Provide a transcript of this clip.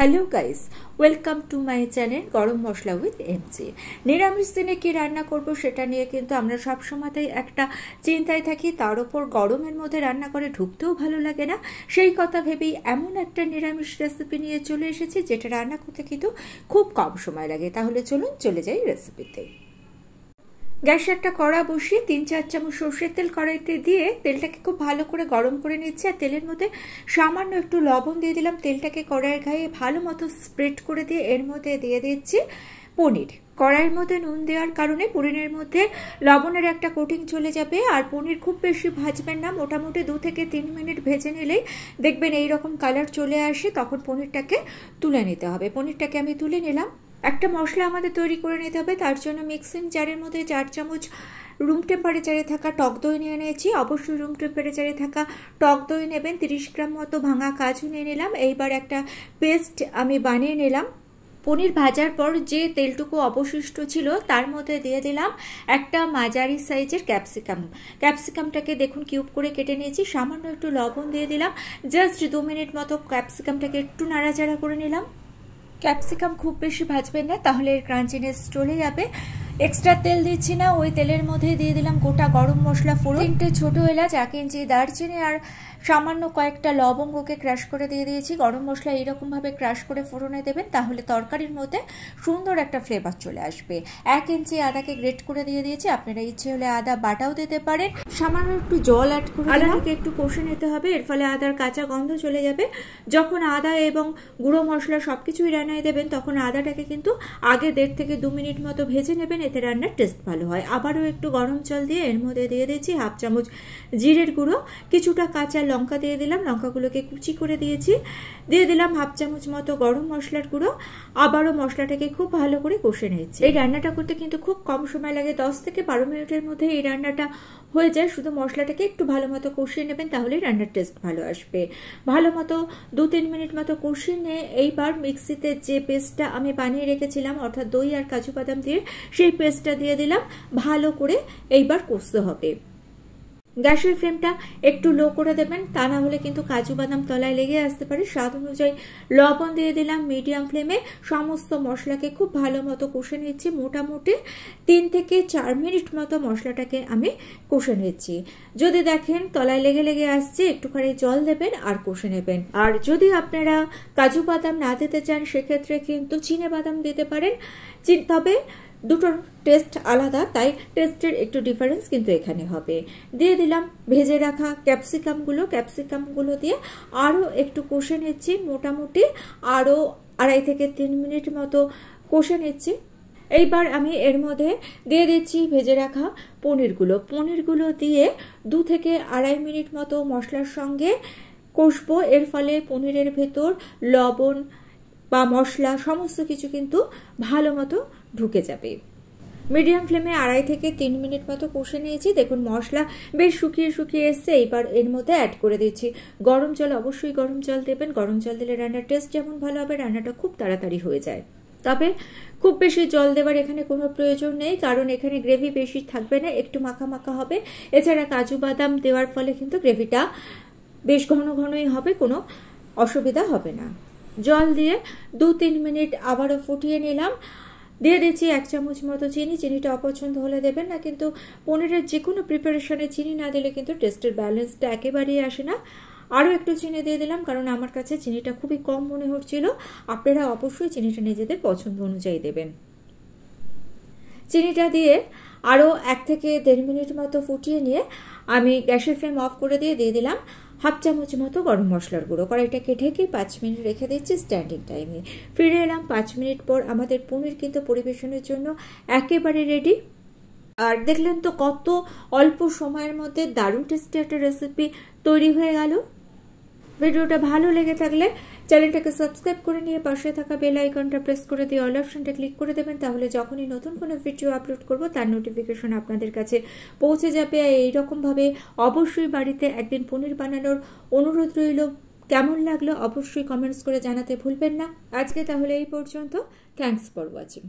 Hello guys, welcome to my channel গরম মশলা with MG. নিরামিষ দিনে কী রান্না করব সেটা নিয়ে কিন্তু আমরা সবসময়তেই একটা চিন্তায় থাকি, তার ওপর গরমের মধ্যে রান্না করে ঢুকতেও ভালো লাগে না। সেই কথা ভেবেই এমন একটা নিরামিষ রেসিপি নিয়ে চলে এসেছি যেটা রান্না করতে কিন্তু খুব কম সময় লাগে। তাহলে চলুন চলে যাই রেসিপিতে। গ্যাসে একটা কড়া বসিয়ে 3-4 চামচ সর্ষের তেল কড়াইতে দিয়ে তেলটাকে খুব ভালো করে গরম করে নিচ্ছি। আর তেলের মধ্যে সামান্য একটু লবণ দিয়ে দিলাম। তেলটাকে কড়াইয়ের গায়ে ভালো মতো স্প্রেড করে দিয়ে এর মধ্যে দিয়ে দিচ্ছি পনির। কড়াইয়ের মধ্যে নুন দেওয়ার কারণে পনিরের মধ্যে লবণের একটা কোটিং চলে যাবে। আর পনির খুব বেশি ভাজবেন না, মোটামুটি 2 থেকে 3 মিনিট ভেজে নিলেই দেখবেন এইরকম কালার চলে আসে, তখন পনিরটাকে তুলে নিতে হবে। পনিরটাকে আমি তুলে নিলাম। একটা মশলা আমাদের তৈরি করে নিতে হবে, তার জন্য মিক্সিং জারের মধ্যে 4 চামচ রুম টেম্পারেচারে থাকা টক দই নিয়ে নিয়েছি। অবশ্যই রুম টেম্পারেচারে থাকা টক দই নেবেন। 30 গ্রাম মতো ভাঙা কাজু নিয়ে নিলাম। এইবার একটা পেস্ট আমি বানিয়ে নিলাম। পনির ভাজার পর যে তেলটুকু অবশিষ্ট ছিল তার মধ্যে দিয়ে দিলাম একটা মাঝারি সাইজের ক্যাপসিকামটাকে দেখুন কিউব করে কেটে নিয়েছি। সামান্য একটু লবণ দিয়ে দিলাম। জাস্ট 2 মিনিট মতো ক্যাপসিকামটাকে একটু নাড়াচাড়া করে নিলাম। ক্যাপসিকাম খুব বেশি ভাজবেন না, তাহলে এর ক্রাঞ্চিনেস চলে যাবে। এক্সট্রা তেল দিচ্ছি না, ওই তেলের মধ্যে দিয়ে দিলাম গোটা গরম মশলা ফোড়ন, 3টে ছোট এলাচ, 1 ইঞ্চি দারচিনি আর সামান্য কয়েকটা লবঙ্গকে ক্রাশ করে দিয়ে দিয়েছি। গরম মশলা এইরকমভাবে ক্রাশ করে ফোড়নে দেবেন, তাহলে তরকারির মধ্যে সুন্দর একটা ফ্লেভার চলে আসবে। 1 ইঞ্চি আদাকে গ্রেট করে দিয়ে দিয়েছি। আপনারা ইচ্ছে হলে আদা বাটাও দিতে পারেন। সামান্য একটু জল অ্যাড করে আদাটাকে একটু কষে নিতে হবে, এর ফলে আদার কাঁচা গন্ধ চলে যাবে। যখন আদা এবং গুঁড়ো মশলা সবকিছুই রান্নায় দেবেন তখন আদাটাকে কিন্তু আগে 1.5 থেকে 2 মিনিট মতো ভেজে নেবেন, এতে রান্নার টেস্ট ভালো হয়। আবারও একটু গরম জল দিয়ে এর মধ্যে দিয়ে দিয়েছি 1/2 চামচ জিরের গুঁড়ো, কিছুটা কাঁচা লঙ্কা দিয়ে দিলাম, লঙ্কাগুলোকে কুচি করে দিয়েছি। দিয়ে দিলাম 1/2 চামচ মতো গরম মশলার গুঁড়ো। আবারও মশলাটাকে খুব ভালো করে কষে নিয়েছি। এই রান্নাটা করতে কিন্তু খুব কম সময় লাগে, 10 থেকে 12 মিনিটের মধ্যে এই রান্নাটা হয়ে যায়। শুধু মশলাটাকে একটু ভালো মতো কষিয়ে নেবেন, তাহলেই রান্নার টেস্ট ভালো আসবে। ভালো মতো 2-3 মিনিট মতো কষিয়ে নিয়ে এইবার মিক্সিতে যে পেস্টটা আমি বানিয়ে রেখেছিলাম, অর্থাৎ দই আর কাজু বাদাম দিয়ে, সেই পেস্টটা দিয়ে দিলাম। ভালো করে এইবার কষতে হবে। গ্যাসের ফ্লেমটা একটু লো করে দেবেন, তা না হলে কিন্তু কাজু বাদাম তলায় লেগে আসতে পারে। স্বাদ অনুযায়ী লবণ দিয়ে দিলাম। মিডিয়াম ফ্লেমে সমস্ত মশলাকে খুব ভালো মতো কষে নিচ্ছি। মোটামুটি 3 থেকে 4 মিনিট মতো মশলাটাকে আমি কষে নিচ্ছি। যদি দেখেন তলায় লেগে আসছে, একটুখানি জল দেবেন আর কষে নেবেন। আর যদি আপনারা কাজু বাদাম না দিতে চান সেক্ষেত্রে কিন্তু চিনে বাদাম দিতে পারেন, তবে দুটোর টেস্ট আলাদা, তাই টেস্টের একটু ডিফারেন্স কিন্তু এখানে হবে। দিয়ে দিলাম ভেজে রাখা ক্যাপসিকামগুলো দিয়ে আরও একটু কষে নিচ্ছি। মোটামুটি আরও 2.5 থেকে 3 মিনিট মতো কষে নিচ্ছি। এইবার আমি এর মধ্যে দিয়ে দিচ্ছি ভেজে রাখা পনিরগুলো দিয়ে 2 থেকে 2.5 মিনিট মতো মশলার সঙ্গে কষবো। এর ফলে পনিরের ভেতর লবণ বা মশলা সমস্ত কিছু কিন্তু ভালো মতো ঢুকে যাবে। মিডিয়াম ফ্লেমে 2.5 থেকে 3 মিনিট মতো কষে নিয়েছি। দেখুন মশলা বেশ শুকিয়ে এসছে। এইবার এর মধ্যে অ্যাড করে দিচ্ছি গরম জল। অবশ্যই গরম জল দেবেন, গরম জল দিলে রান্নার টেস্ট যেমন ভালো হবে, রান্নাটা খুব তাড়াতাড়ি হয়ে যায়। তবে খুব বেশি জল দেওয়ার এখানে কোনো প্রয়োজন নেই, কারণ এখানে গ্রেভি বেশি থাকবে না, একটু মাখা হবে। এছাড়া কাজু বাদাম দেওয়ার ফলে কিন্তু গ্রেভিটা বেশ ঘনই হবে, কোনো অসুবিধা হবে না। জল দিয়ে 2-3 মিনিট আবারও ফুটিয়ে নিলাম। দিয়ে দিচ্ছি 1 চামচ মতো চিনি। চিনিটা অপছন্দ হলে দেবেন না, কিন্তু পনিরের যে কোনো প্রিপারেশনে চিনি না দিলে কিন্তু টেস্টের ব্যালেন্সটা একেবারেই আসে না। আরও একটু চিনি দিয়ে দিলাম, কারণ আমার কাছে চিনিটা খুবই কম মনে হচ্ছিল। আপনারা অবশ্যই চিনিটা নিজেদের পছন্দ অনুযায়ী দেবেন। চিনিটা দিয়ে আরও 1 থেকে 1.5 মিনিট মতো ফুটিয়ে নিয়ে আমি গ্যাসের ফ্লেম অফ করে দিয়ে দিলাম 1/2 চামচ মতো গরম মশলার গুঁড়ো। কড়াইটাকে ঢেকে 5 মিনিট রেখে দিচ্ছি স্ট্যান্ডিং টাইমে। ফিরে এলাম 5 মিনিট পর। আমাদের পনির কিন্তু পরিবেশনের জন্য একেবারে রেডি। আর দেখলেন তো কত অল্প সময়ের মধ্যে দারুণ টেস্টি একটা রেসিপি তৈরি হয়ে গেল। ভিডিওটা ভালো লেগে থাকলে চ্যানেলটাকে সাবস্ক্রাইব করে নিয়ে পাশে থাকা বেল আইকনটা প্রেস করে দিয়ে অল অপশনটা ক্লিক করে দেবেন, তাহলে যখনই নতুন কোনো ভিডিও আপলোড করব তার নোটিফিকেশন আপনাদের কাছে পৌঁছে যাবে। এইরকমভাবে অবশ্যই বাড়িতে একদিন পনির বানানোর অনুরোধ রইল। কেমন লাগলো অবশ্যই কমেন্টস করে জানাতে ভুলবেন না। আজকে তাহলে এই পর্যন্ত। Thanks for watching.